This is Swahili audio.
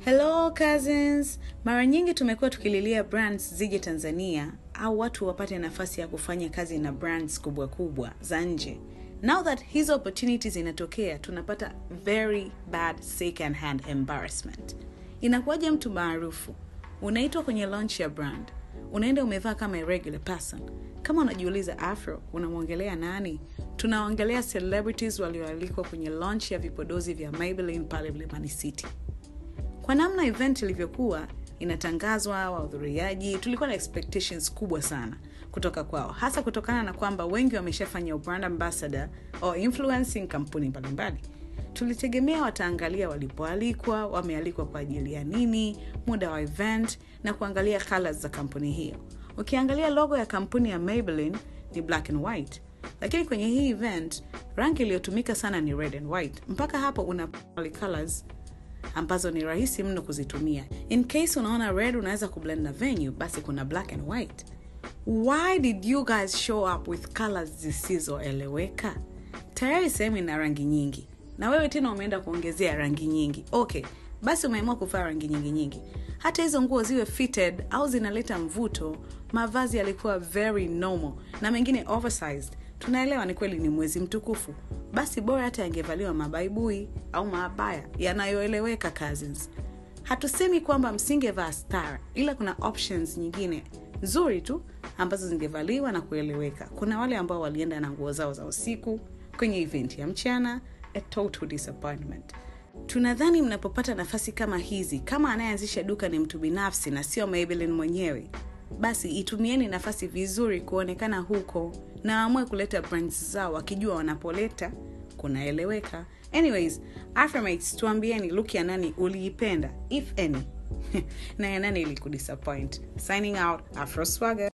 Hello cousins, mara nyingi tumekuwa tukililia brands zije Tanzania au watu wapate nafasi ya kufanya kazi na brands kubwa kubwa za nje. Now that hizo opportunities inatokea, tunapata very bad second hand embarrassment. Inakuwaje mtu maarufu, unaitwa kwenye launch ya brand, unaenda umevaa kama a regular person. Kama unajiuliza Afro, unamwongelea nani? Tunaongelea celebrities walioalikwa kwenye launch ya vipodozi vya Maybelline pale Mlimani City. Kwa namna event ilivyokuwa inatangazwa, wahudhuriaji tulikuwa na expectations kubwa sana kutoka kwao, hasa kutokana na kwamba wengi wameshafanya brand ambassador au influencing kampuni mbalimbali. Tulitegemea wataangalia walipoalikwa, wamealikwa kwa ajili ya nini, muda wa event na kuangalia colors za kampuni hiyo. Ukiangalia logo ya kampuni ya Maybelline ni black and white, lakini kwenye hii event rangi iliyotumika sana ni red and white. Mpaka hapo una colors ambazo ni rahisi mno kuzitumia. In case unaona red unaweza kublend na venue, basi kuna black and white. Why did you guys show up with colors zisizoeleweka? Tayari sehemu ina rangi nyingi, na wewe tena umeenda kuongezea rangi nyingi. Okay, basi umeamua kuvaa rangi nyingi. Hata hizo nguo ziwe fitted au zinaleta mvuto, mavazi yalikuwa very normal na mengine oversized. Tunaelewa ni kweli ni mwezi mtukufu, basi bora hata yangevaliwa mabaibui au maabaya yanayoeleweka cousins. Hatusemi kwamba msingevaa star, ila kuna options nyingine nzuri tu ambazo zingevaliwa na kueleweka. Kuna wale ambao walienda na nguo zao za usiku kwenye event ya mchana, a total disappointment. Tunadhani mnapopata nafasi kama hizi, kama anayeanzisha duka ni mtu binafsi na sio Maybelline mwenyewe, basi itumieni nafasi vizuri kuonekana huko na amue kuleta brands zao wakijua wanapoleta kunaeleweka. Anyways, Afromates, tuambieni look ya nani uliipenda if any na ya nani ilikudisappoint. Signing out, Afro Swagger.